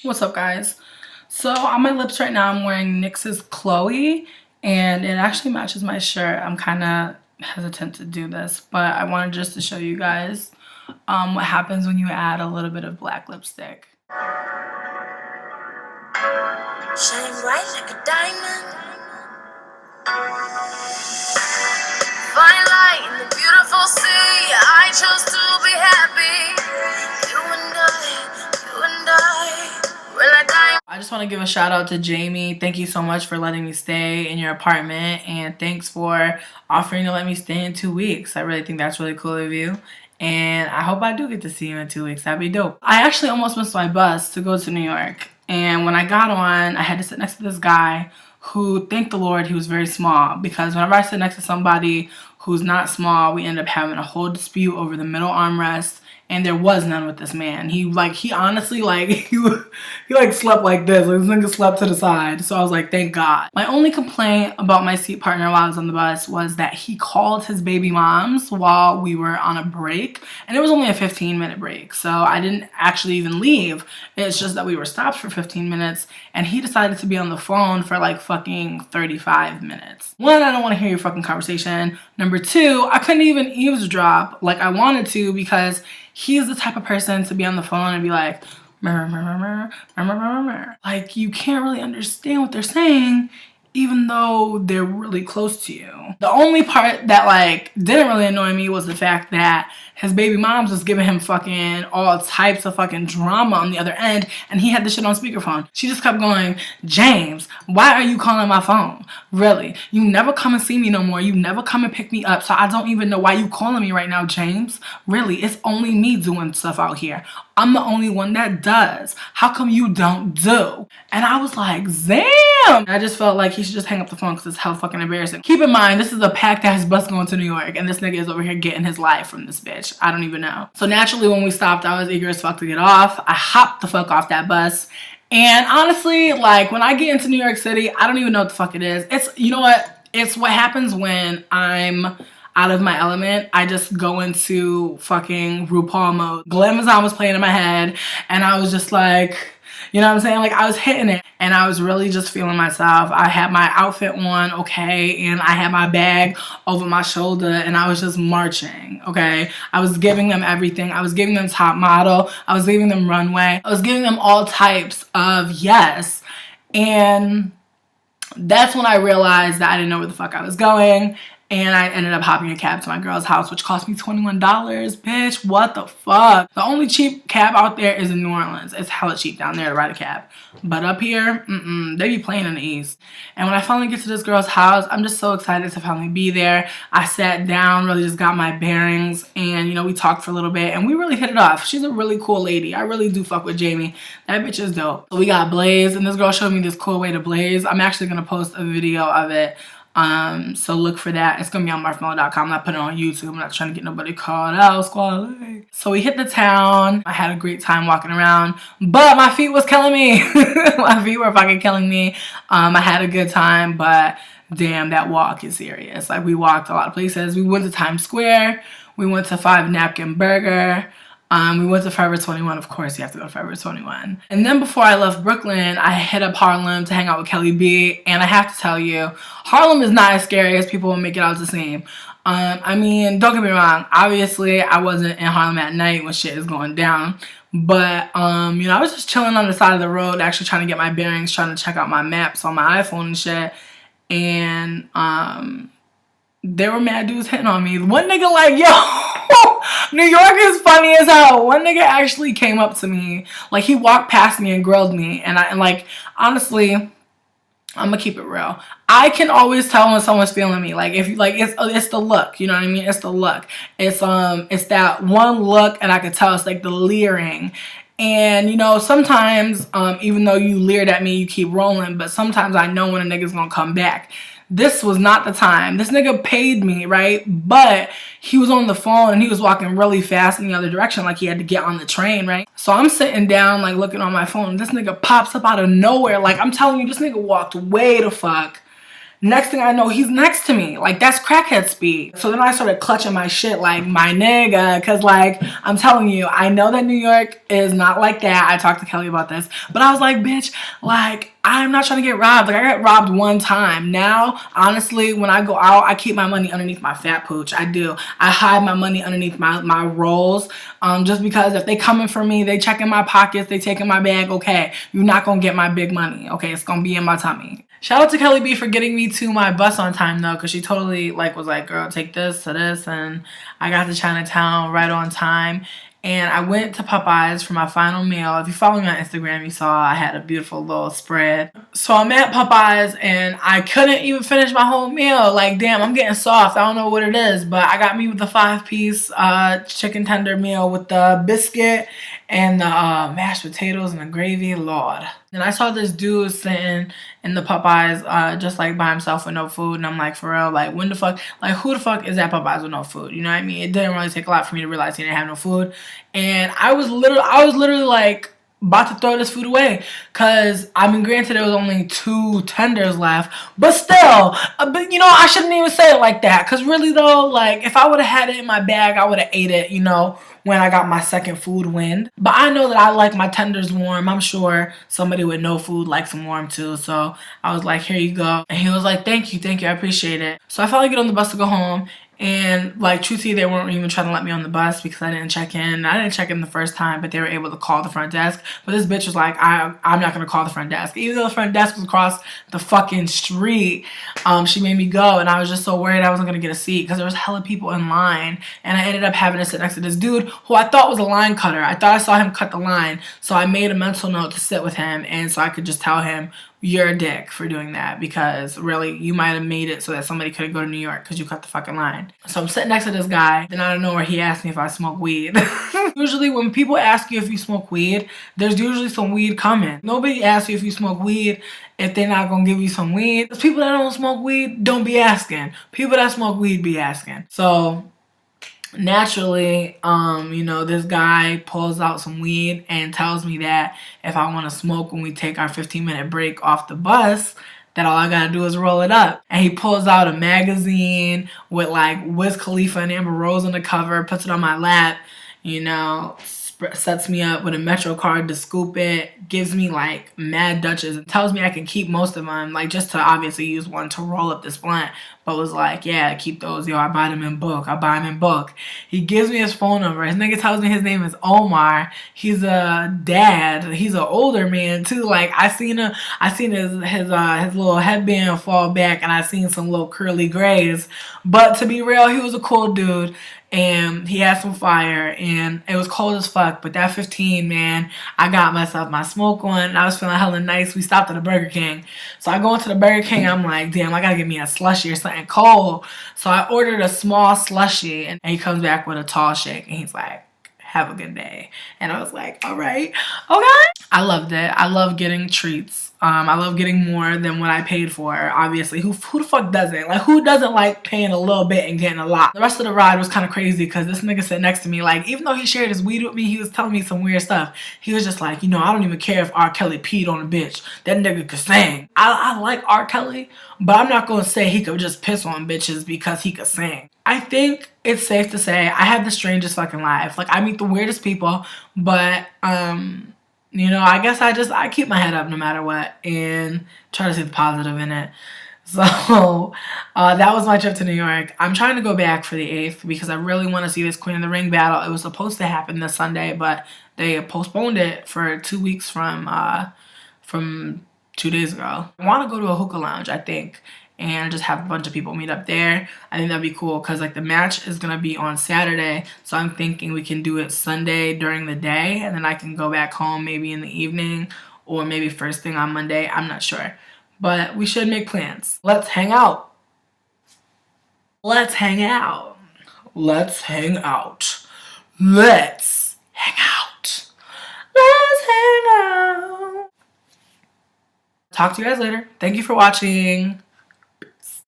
What's up, guys? So on my lips right now I'm wearing NYX's Chloe, and it actually matches my shirt. I'm kind of hesitant to do this, but I wanted just to show you guys what happens when you add a little bit of black lipstick. Shine bright like a diamond. Fine light in the beautiful sea. I chose to be happy. You and I, we're like diamonds. I just want to give a shout out to Jamie. Thank you so much for letting me stay in your apartment, and thanks for offering to let me stay in 2 weeks. I really think that's really cool of you. And I hope I do get to see you in 2 weeks. That'd be dope. I actually almost missed my bus to go to New York. And when I got on, I had to sit next to this guy who, thank the Lord, he was very small. Because whenever I sit next to somebody who's not small, we end up having a whole dispute over the middle armrest. And there was none with this man. He honestly, he slept like this. Like, this nigga slept to the side. So I was like, thank God. My only complaint about my seat partner while I was on the bus was that he called his baby moms while we were on a break. And it was only a 15-minute break. So I didn't actually even leave. It's just that we were stopped for 15 minutes. And he decided to be on the phone for like fucking 35 minutes. One, I don't want to hear your fucking conversation. Number two, I couldn't even eavesdrop like I wanted to, because he's the type of person to be on the phone and be like, murr, murr, murr, murr, murr, murr, murr, murr. Like, you can't really understand what they're saying, even though they're really close to you. The only part that like didn't really annoy me was the fact that his baby moms was giving him fucking all types of fucking drama on the other end, and he had the shit on speakerphone. She just kept going, James, why are you calling my phone? Really? You never come and see me no more. You never come and pick me up, so I don't even know why you calling me right now, James. Really, it's only me doing stuff out here. I'm the only one that does. How come you don't do? And I was like, damn. I just felt like he should just hang up the phone because it's hell fucking embarrassing. Keep in mind, this is a packed ass bus going to New York, and this nigga is over here getting his life from this bitch. I don't even know. So naturally, when we stopped, I was eager as fuck to get off. I hopped the fuck off that bus. And honestly, like, when I get into New York City, I don't even know what the fuck it is. It's, you know what? It's what happens when I'm out of my element. I just go into fucking RuPaul mode. Glamazon was playing in my head, and I was just like, you know what I'm saying? Like, I was hitting it, and I was really just feeling myself. I had my outfit on, okay, and I had my bag over my shoulder, and I was just marching, okay? I was giving them everything. I was giving them top model. I was giving them runway. I was giving them all types of yes. And that's when I realized that I didn't know where the fuck I was going. And I ended up hopping a cab to my girl's house, which cost me $21. Bitch, what the fuck? The only cheap cab out there is in New Orleans. It's hella cheap down there to ride a cab. But up here, they be playing in the East. And when I finally get to this girl's house, I'm just so excited to finally be there. I sat down, really just got my bearings, and, you know, we talked for a little bit, and we really hit it off. She's a really cool lady. I really do fuck with Jamie. That bitch is dope. So we got blaze, and this girl showed me this cool way to blaze. I'm actually gonna post a video of it. So look for that. It's gonna be on marshmallow.com. I'm not putting it on YouTube. I'm not trying to get nobody called out. Squally. So we hit the town. I had a great time walking around, but my feet was killing me. My feet were fucking killing me. I had a good time, but damn, that walk is serious. Like, we walked a lot of places. We went to Times Square. We went to 5 Napkin Burger. We went to Forever 21. Of course, you have to go to Forever 21. And then before I left Brooklyn, I hit up Harlem to hang out with Kelly B. And I have to tell you, Harlem is not as scary as people make it out to seem. I mean, don't get me wrong. Obviously, I wasn't in Harlem at night when shit is going down. But, you know, I was just chilling on the side of the road, actually trying to get my bearings, trying to check out my maps on my iPhone and shit. And, there were mad dudes hitting on me. One nigga like, yo, New York is funny as hell. One nigga actually came up to me. Like, he walked past me and grilled me. And like, honestly, I'm gonna keep it real. I can always tell when someone's feeling me. Like, if like, it's the look, you know what I mean? It's the look. It's that one look, and I could tell it's like the leering. And, you know, sometimes, even though you leered at me, you keep rolling. But sometimes I know when a nigga's gonna come back. This was not the time. This nigga paid me, right? But he was on the phone and he was walking really fast in the other direction, like he had to get on the train, right? So I'm sitting down, like, looking on my phone. This nigga pops up out of nowhere. Like, I'm telling you, this nigga walked way the fuck Next thing I know, he's next to me. Like, that's crackhead speed. So then I started clutching my shit like, my nigga. Because, like, I'm telling you, I know that New York is not like that. I talked to Kelly about this. But I was like, bitch, like, I'm not trying to get robbed. Like, I got robbed one time. Now, honestly, when I go out, I keep my money underneath my fat pooch. I do. I hide my money underneath my rolls. Just because if they coming for me, they checking my pockets, they taking my bag, okay, you're not going to get my big money. Okay, it's going to be in my tummy. Shout out to Kelly B for getting me to my bus on time though, because she totally like was like, girl, take this to this, and I got to Chinatown right on time. And I went to Popeyes for my final meal. If you follow me on Instagram, you saw I had a beautiful little spread. So I'm at Popeyes and I couldn't even finish my whole meal. Like, damn, I'm getting soft. I don't know what it is, but I got me with the 5-piece chicken tender meal with the biscuit and the mashed potatoes and the gravy, Lord. And I saw this dude sitting in the Popeyes just like by himself with no food. And I'm like, for real, like when the fuck, like who the fuck is at Popeyes with no food? You know what I mean? It didn't really take a lot for me to realize he didn't have no food. And I was literally like about to throw this food away. Cause I mean, granted there was only 2 tenders left, but still, but you know, I shouldn't even say it like that. Cause really though, like if I would have had it in my bag, I would have ate it, you know, when I got my second food wind. But I know that I like my tenders warm. I'm sure somebody with no food likes them warm too. So I was like, here you go. And he was like, thank you, I appreciate it. So I finally get on the bus to go home. And like truthfully, they weren't even trying to let me on the bus because I didn't check in. I didn't check in the first time, but they were able to call the front desk. But this bitch was like, I'm not gonna call the front desk. Even though the front desk was across the fucking street, she made me go, and I was just so worried I wasn't gonna get a seat because there was hella people in line, and I ended up having to sit next to this dude who I thought was a line cutter. I thought I saw him cut the line, so I made a mental note to sit with him, and so I could just tell him, you're a dick for doing that because really you might have made it so that somebody couldn't go to New York because you cut the fucking line. So I'm sitting next to this guy, and out of nowhere he asked me if I smoke weed. Usually when people ask you if you smoke weed, there's usually some weed coming. Nobody asks you if you smoke weed if they're not gonna give you some weed. Because people that don't smoke weed don't be asking. People that smoke weed be asking. So naturally, you know, this guy pulls out some weed and tells me that if I want to smoke when we take our 15-minute break off the bus, that all I gotta do is roll it up. And he pulls out a magazine with like Wiz Khalifa and Amber Rose on the cover, puts it on my lap, you know, sets me up with a Metro card to scoop it, gives me like mad Dutches, and tells me I can keep most of them, like just to obviously use one to roll up this blunt, but was like, yeah, keep those, yo, I buy them in bulk, He gives me his phone number. His nigga tells me his name is Omar. He's a dad. He's an older man too. Like I seen his little headband fall back, and I seen some little curly grays. But to be real, he was a cool dude. And he had some fire, and it was cold as fuck. But that 15, man, I got myself my smoke on, and I was feeling hella nice. We stopped at a Burger King. So I go into the Burger King, I'm like, damn, I gotta get me a slushie or something cold. So I ordered a small slushie, and he comes back with a tall shake, and he's like, have a good day. And I was like, all right, okay. I loved it. I love getting treats. I love getting more than what I paid for, obviously. Who the fuck doesn't? Like, who doesn't like paying a little bit and getting a lot? The rest of the ride was kind of crazy because this nigga sat next to me. Like, even though he shared his weed with me, he was telling me some weird stuff. He was just like, you know, I don't even care if R. Kelly peed on a bitch. That nigga could sing. I like R. Kelly, but I'm not going to say he could just piss on bitches because he could sing. I think it's safe to say I have the strangest fucking life. Like, I meet the weirdest people, but, you know, I guess I keep my head up no matter what and try to see the positive in it. So that was my trip to New York. I'm trying to go back for the 8th because I really want to see this Queen of the Ring battle. It was supposed to happen this Sunday, but they postponed it for 2 weeks from 2 days ago. I want to go to a hookah lounge, I think, and just have a bunch of people meet up there. I think that'd be cool because like the match is gonna be on Saturday, so I'm thinking we can do it Sunday during the day, and then I can go back home maybe in the evening or maybe first thing on Monday. I'm not sure, but we should make plans. Let's hang out. Let's hang out. Let's hang out. Let's hang out. Let's hang out. Talk to you guys later. Thank you for watching.